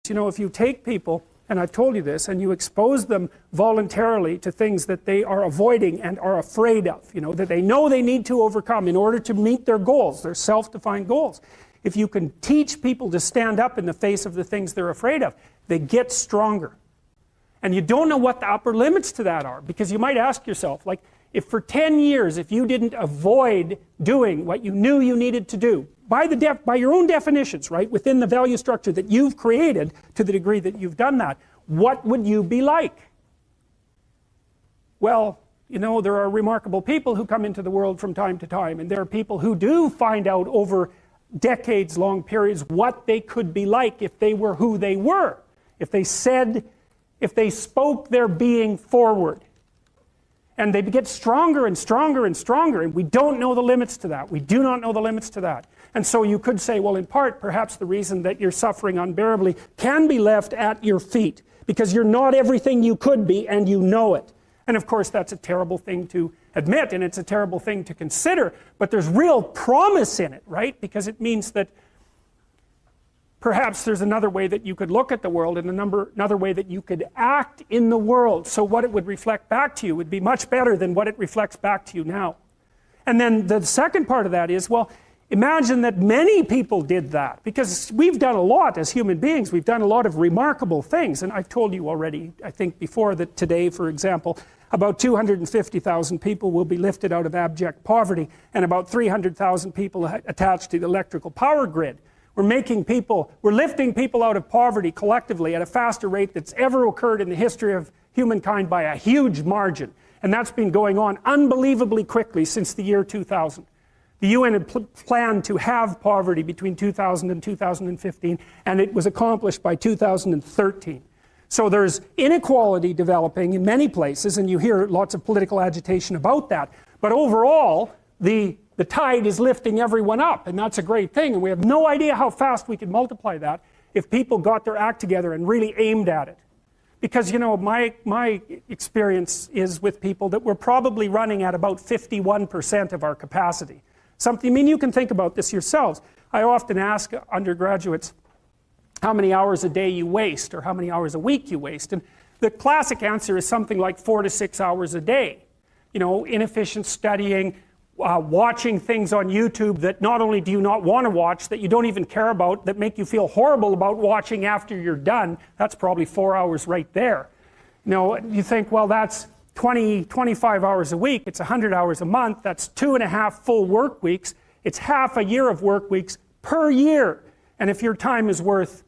You know, if you take people, and I've told you this, and you expose them voluntarily to things that they are avoiding and are afraid of, you know, that they know they need to overcome in order to meet their goals, their self-defined goals. If you can teach people to stand up in the face of the things they're afraid of, they get stronger. And you don't know what the upper limits to that are, because you might ask yourself, like, if for 10 years, if you didn't avoid doing what you knew you needed to do, by your own definitions, right, within the value structure that you've created to the degree that you've done that, what would you be like? Well, you know, there are remarkable people who come into the world from time to time, and there are people who do find out over decades-long periods what they could be like if they were who they were, if they spoke their being forward. And they get stronger and stronger and stronger, and we don't know the limits to that. We do not know the limits to that. And so you could say, well, in part, perhaps the reason that you're suffering unbearably can be left at your feet, because you're not everything you could be, and you know it. And of course, that's a terrible thing to admit, and it's a terrible thing to consider, but there's real promise in it, right? Because it means that perhaps there's another way that you could look at the world, and another way that you could act in the world, so what it would reflect back to you would be much better than what it reflects back to you now. And then the second part of that is, well, imagine that many people did that, because we've done a lot as human beings. We've done a lot of remarkable things, and I've told you already, I think before, that today, for example, about 250,000 people will be lifted out of abject poverty, and about 300,000 people attached to the electrical power grid. We're lifting people out of poverty collectively at a faster rate that's ever occurred in the history of humankind by a huge margin. And that's been going on unbelievably quickly since the year 2000. The UN had planned to have poverty between 2000 and 2015, and it was accomplished by 2013. So there's inequality developing in many places, and you hear lots of political agitation about that. But overall, the tide is lifting everyone up, and that's a great thing, and we have no idea how fast we could multiply that if people got their act together and really aimed at it. Because, you know, my experience is with people that we're probably running at about 51% of our capacity. I mean, you can think about this yourselves. I often ask undergraduates how many hours a day you waste, or how many hours a week you waste, and the classic answer is something like 4 to 6 hours a day. You know, inefficient studying, watching things on YouTube that not only do you not want to watch, that you don't even care about, that make you feel horrible about watching after you're done. That's probably 4 hours right there. You know, you think, well, that's 25 hours a week, it's 100 hours a month, that's 2.5 full work weeks, it's half a year of work weeks per year. And if your time is worth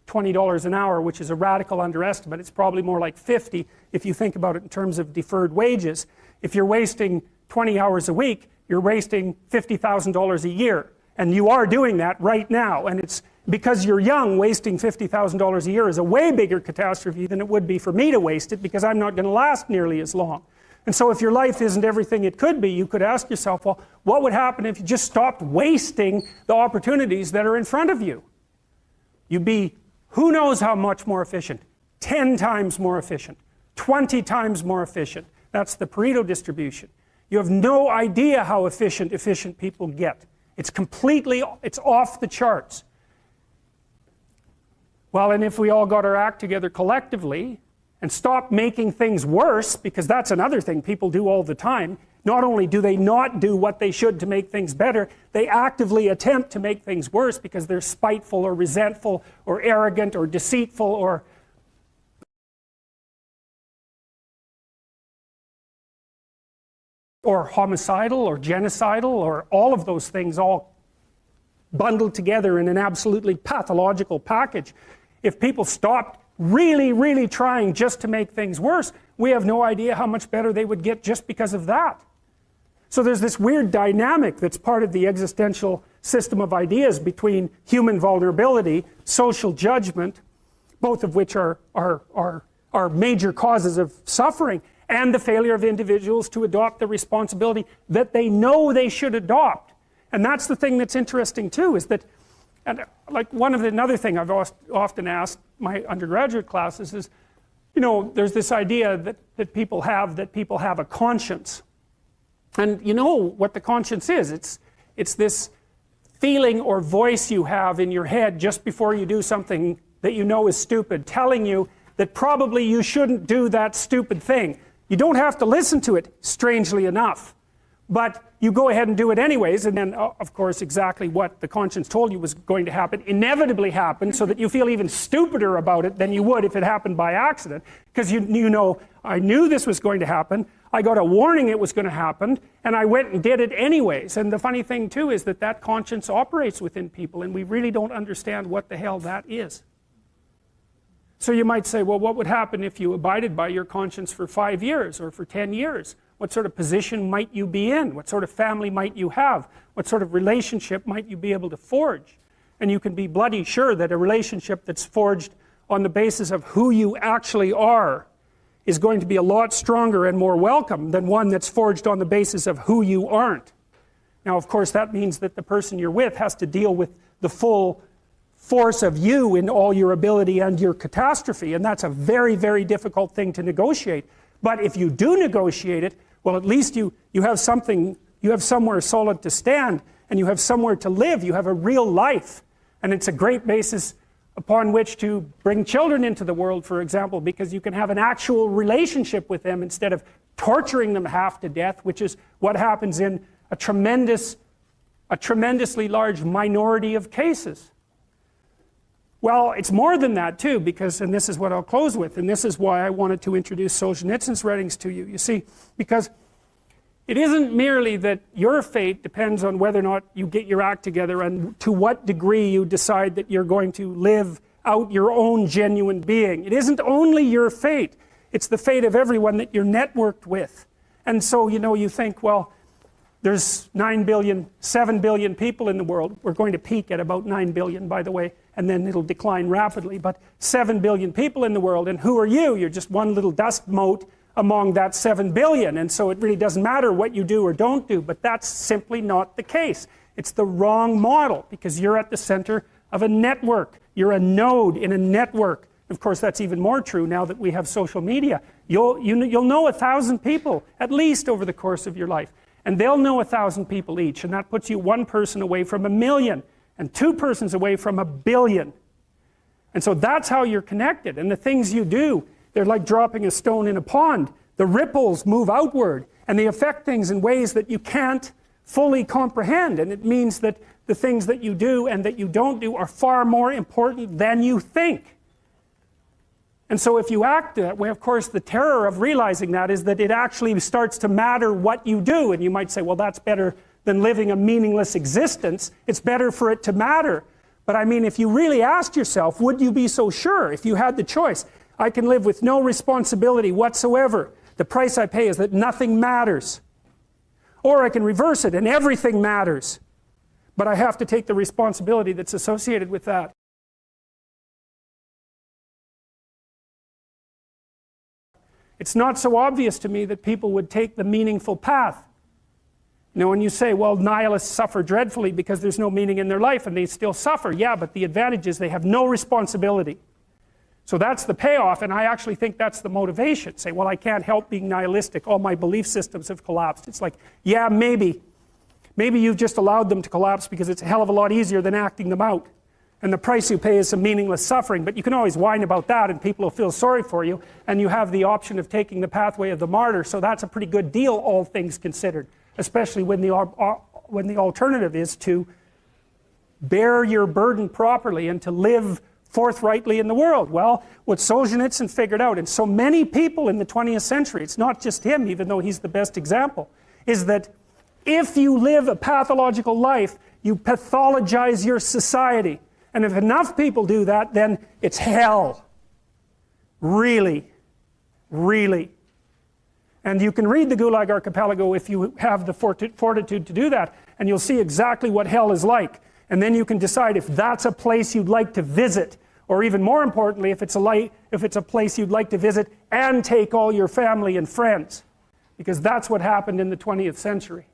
$20 an hour, which is a radical underestimate, it's probably more like 50 if you think about it in terms of deferred wages. If you're wasting 20 hours a week, you're wasting $50,000 a year. And you are doing that right now. And it's because you're young, wasting $50,000 a year is a way bigger catastrophe than it would be for me to waste it, because I'm not going to last nearly as long. And so if your life isn't everything it could be, you could ask yourself, well, what would happen if you just stopped wasting the opportunities that are in front of you? You'd be, who knows how much more efficient? 10 times more efficient, 20 times more efficient. That's the Pareto distribution. You have no idea how efficient people get. It's off the charts. Well, and if we all got our act together collectively and stopped making things worse, because that's another thing people do all the time, not only do they not do what they should to make things better, they actively attempt to make things worse because they're spiteful or resentful or arrogant or deceitful or homicidal or genocidal, or all of those things all bundled together in an absolutely pathological package. If people stopped really, really trying just to make things worse, we have no idea how much better they would get just because of that. So there's this weird dynamic that's part of the existential system of ideas between human vulnerability, social judgment, both of which are major causes of suffering, and the failure of individuals to adopt the responsibility that they know they should adopt. And that's the thing that's interesting too, is that, and like another thing I've often asked my undergraduate classes is, you know, there's this idea that people have a conscience. And you know what the conscience is. It's this feeling or voice you have in your head just before you do something that you know is stupid, telling you that probably you shouldn't do that stupid thing. You don't have to listen to it, strangely enough. But you go ahead and do it anyways, and then, of course, exactly what the conscience told you was going to happen inevitably happened, so that you feel even stupider about it than you would if it happened by accident. Because you know, I knew this was going to happen, I got a warning it was going to happen, and I went and did it anyways. And the funny thing, too, is that that conscience operates within people, and we really don't understand what the hell that is. So you might say, well, what would happen if you abided by your conscience for 5 years or for 10 years? What sort of position might you be in? What sort of family might you have? What sort of relationship might you be able to forge? And you can be bloody sure that a relationship that's forged on the basis of who you actually are is going to be a lot stronger and more welcome than one that's forged on the basis of who you aren't. Now, of course, that means that the person you're with has to deal with the full force of you in all your ability and your catastrophe, and that's a very, very difficult thing to negotiate. But if you do negotiate it, well, at least you have something, you have somewhere solid to stand, and you have somewhere to live. You have a real life, and it's a great basis upon which to bring children into the world, for example, because you can have an actual relationship with them instead of torturing them half to death, which is what happens in a tremendously large minority of cases. Well, it's more than that too, because, and this is what I'll close with, and this is why I wanted to introduce Solzhenitsyn's writings to you. You see, because it isn't merely that your fate depends on whether or not you get your act together and to what degree you decide that you're going to live out your own genuine being. It isn't only your fate, it's the fate of everyone that you're networked with. And so, you know, you think, well, there's 9 billion, 7 billion people in the world. We're going to peak at about 9 billion, by the way, and then it'll decline rapidly. But 7 billion people in the world, and who are you? You're just one little dust mote among that 7 billion. And so it really doesn't matter what you do or don't do, but that's simply not the case. It's the wrong model, because you're at the center of a network. You're a node in a network. Of course, that's even more true now that we have social media. You'll know 1,000 people, at least, over the course of your life. And they'll know 1,000 people each, and that puts you one person away from 1,000,000, and 2 persons away from 1,000,000,000. And so that's how you're connected. And the things you do, they're like dropping a stone in a pond. The ripples move outward, and they affect things in ways that you can't fully comprehend. And it means that the things that you do and that you don't do are far more important than you think. And so if you act that way, of course, the terror of realizing that is that it actually starts to matter what you do. And you might say, well, that's better than living a meaningless existence. It's better for it to matter. But I mean, if you really asked yourself, would you be so sure if you had the choice? I can live with no responsibility whatsoever. The price I pay is that nothing matters. Or I can reverse it and everything matters. But I have to take the responsibility that's associated with that. It's not so obvious to me that people would take the meaningful path. You know, when you say, well, nihilists suffer dreadfully because there's no meaning in their life, and they still suffer. Yeah, but the advantage is they have no responsibility. So that's the payoff, and I actually think that's the motivation. Say, well, I can't help being nihilistic. All my belief systems have collapsed. It's like, yeah, maybe. Maybe you've just allowed them to collapse because it's a hell of a lot easier than acting them out. And the price you pay is some meaningless suffering, but you can always whine about that and people will feel sorry for you, and you have the option of taking the pathway of the martyr, so that's a pretty good deal, all things considered, especially when the alternative is to bear your burden properly and to live forthrightly in the world. Well, what Solzhenitsyn figured out, and so many people in the 20th century, it's not just him, even though he's the best example, is that if you live a pathological life, you pathologize your society. And if enough people do that, then it's hell. Really. Really. And you can read the Gulag Archipelago if you have the fortitude to do that, and you'll see exactly what hell is like. And then you can decide if that's a place you'd like to visit, or even more importantly, if it's a place you'd like to visit and take all your family and friends. Because that's what happened in the 20th century.